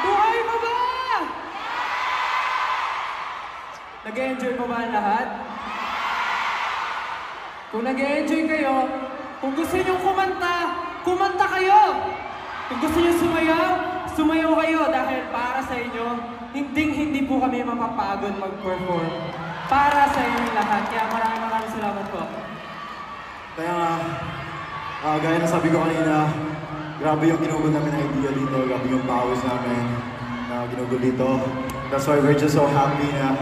Buhay pa ba? Nag-enjoy pa ba ang lahat? Kung nag-enjoy kayo, kung gusto nyo kumanta, kumanta kayo! Kung gusto nyo sumayaw, sumayaw kayo dahil para sa inyo, hindi po kami mapapagod mag-perform. Para sa inyo lahat. Kaya maraming salamat po. Kaya nga, gaya na sabi ko kanina, grabe yung ginugol namin ng idea dito, grabe yung pawis namin na ginugol dito. That's why we're just so happy na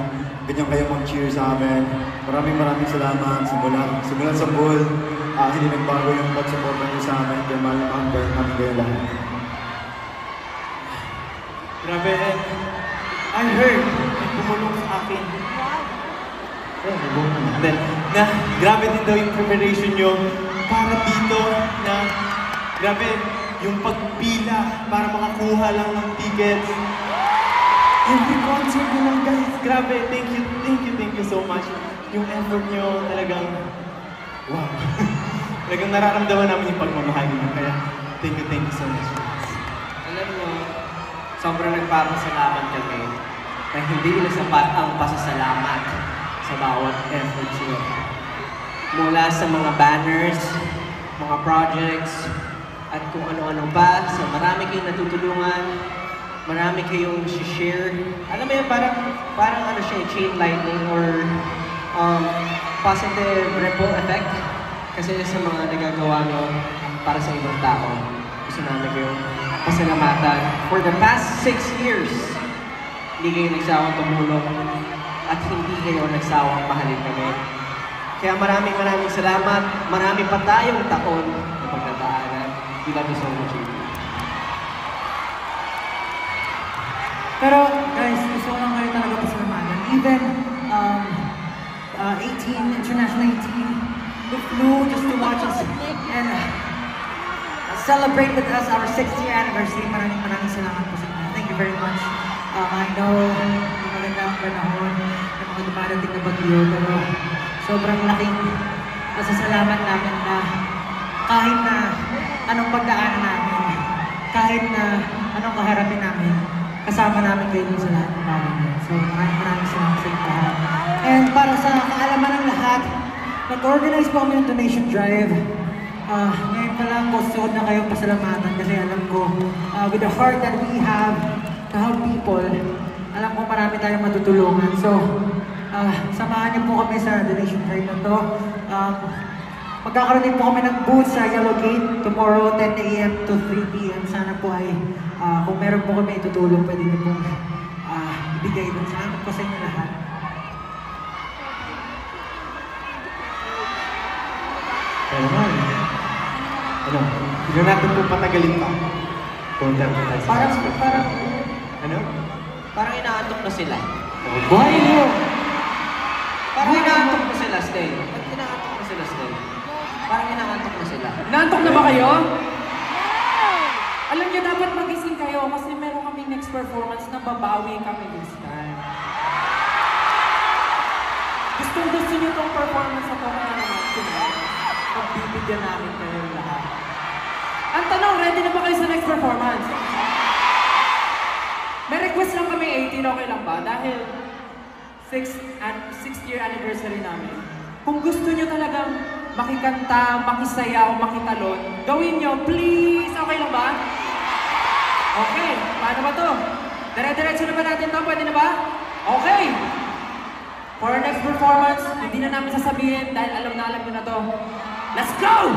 ganyan kayo mag-cheer sa amin. Maraming salamat. Simulan sa bull, hindi nagbago yung pag-supportan niyo sa amin. Kaya mahal namin kayo lahat. Grabe, I heard, may bumulong sa akin. Na grabe din daw yung preparation nyo para dito na grabe yung pagpila para makakuha lang ng tickets. Every concert nyo lang guys, grabe, thank you so much. Yung effort nyo talagang, wow. Talagang nararamdaman namin yung pagmamahal nyo. Kaya thank you so much. Alam mo, sobrang nagpapasalamat kami na hindi na sapat ang pasasalamat sa bawat efforts nyo. Mula sa mga banners, mga projects, at kung ano-ano pa, sa marami kayong natutulungan, marami kayong share. Alam mo yun, parang ano siya, chain lightning or positive ripple effect. Kasi sa mga nagagawa nyo para sa ibang tao, gusto namin kayong pasalamatan. For the past 6 years, hindi kayo nagsawang tumulong at hindi kayo nagsawang mahalin kami. Kaya maraming salamat. Marami pa tayong taon na pagdadaanan. We love you so much. Pero guys, gusto ko lang kayo talaga pasalamatan. Even 18, International 18, they flew just to watch us and celebrate with us our 6th year anniversary. Maraming salamat po sa inyo. Thank you very much. I know, maganda ang panahon ng mga dumarating na bagyo, pero sobrang laking pasasalamat namin na kahit na anong pagdaanan namin, kahit na anong kaharapin namin, kasama namin kayo sa lahat ng bagay. So maraming salamat sa inyo lahat. And para sa kaalaman ng lahat, nag-organize po kami ng donation drive. Ngayon pa lang gusto ko na kayong pasalamatan kasi alam ko, with the heart that we have to help people, alam ko marami tayong matutulungan. So, samahan niyo po kami sa donation drive na to. Magkakaroon din po kami ng booth sa Yellow Gate tomorrow 10 a.m. to 3 p.m. Sana po ay kung meron po kami itutulong, pwede niyo pong ibigay doon. Salamat po sa inyo lahat. Pero naman, hindi natin po patagalin pa. Parang inaantok na sila. Buhay mo! Parang inaantok na sila, Stay. Ba't inaantok na sila, Stay? Parang inaantok na sila. Naantok na ba kayo? Alam niyo, dapat magising kayo kasi meron kami next performance na babawi kami this time. Gusto niyo tong performance na to kaya naman tonight. Pagbibigyan namin kayo lahat. Ang tanong, ready na ba kayo sa next performance? May request lang kami 18, okay lang ba? Dahil 6th year anniversary namin. Kung gusto niyo talagang makikanta, makisayaw, makitalon, gawin niyo, please! Okay lang ba? Okay, paano ba to? Dire-diretso na ba natin to? Pwede na ba? Okay! For our next performance, hindi na namin sasabihin dahil alam nyo na to. Let's go!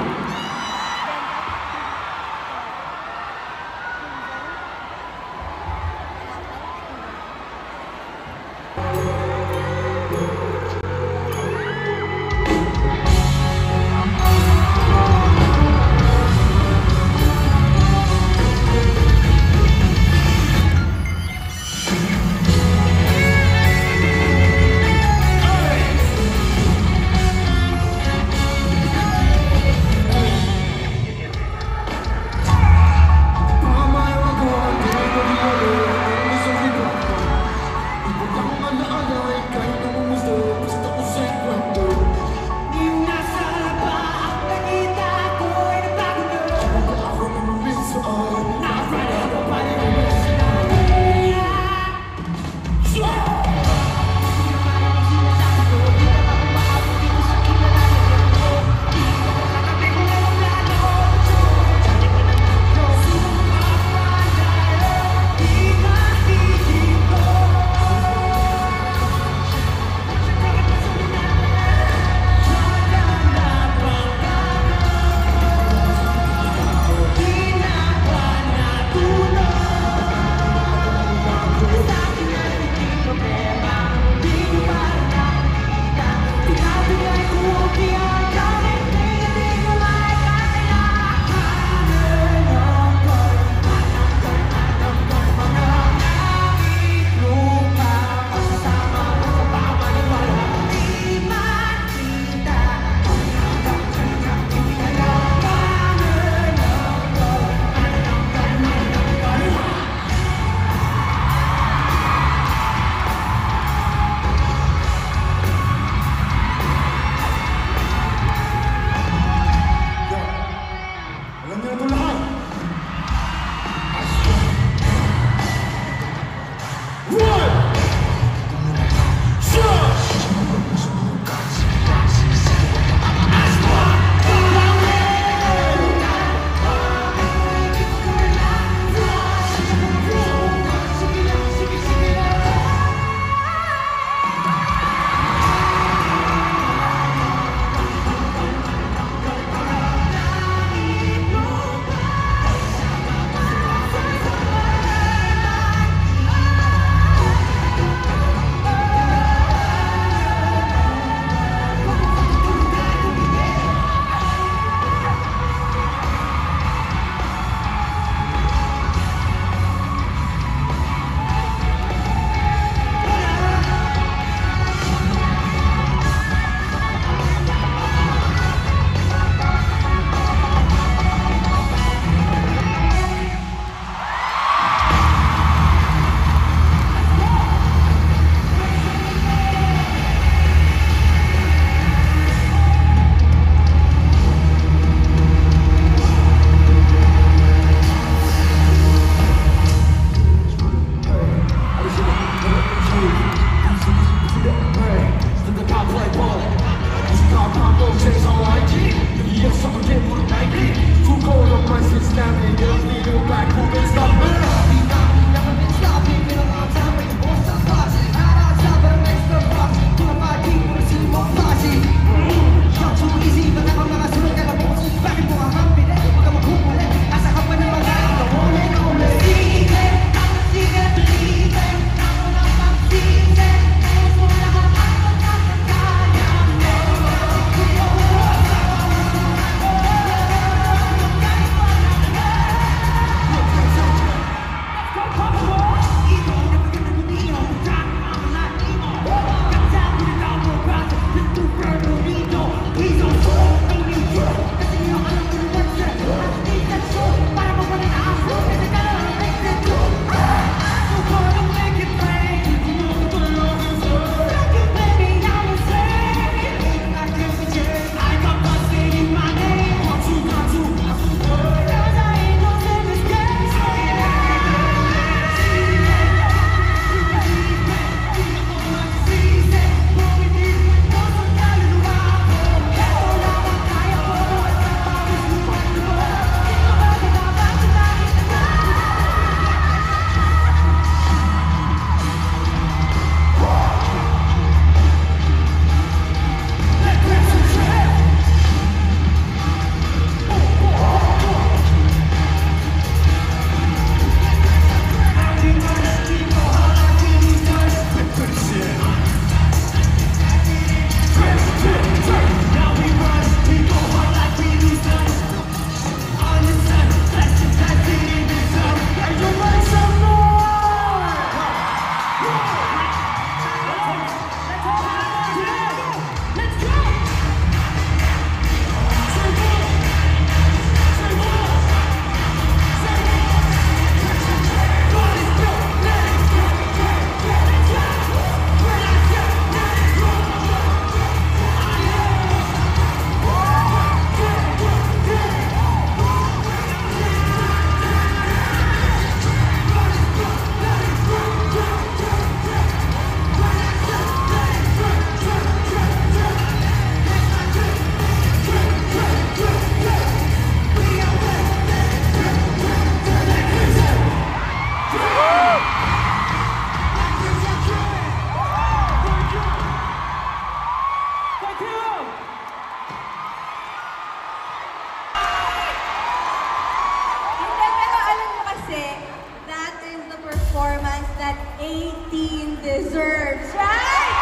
18 deserves, right?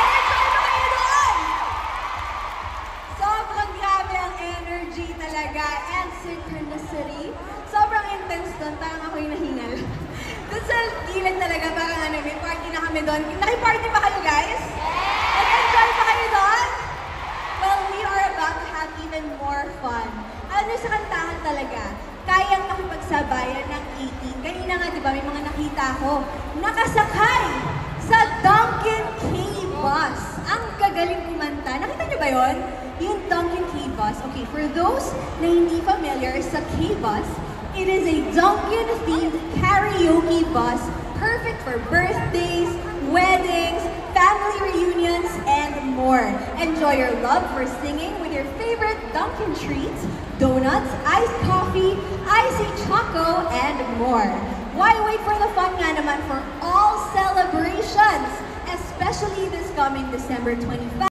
Enjoy mo kayo doon! Sobrang grabe ang energy talaga and synchronicity. Sobrang intense doon, parang ako'y nahingal. Doon sa gilid talaga, parang ano, may party na kami doon. Naki-party ba kayo, guys? Nag-enjoy ba kayo doon? Well, we are about to have even more fun. Alam niyo, sa kantahan talaga, kayang makipagsabayan ng 18. Kanina nga, di ba, may mga nakita ko, nakasakay sa Duncan K bus. Ang gagaling kumanta. Nakita niyo ba yon? Yung Duncan K bus. Okay, for those na hindi familiar sa K bus, it is a Duncan-themed karaoke bus perfect for birthdays, weddings, family reunions, and more. Enjoy your love for singing with your favorite Dunkin' treats, donuts, iced coffee, icy choco, and more. Why wait for the fun nga naman for all celebrations, especially this coming December 25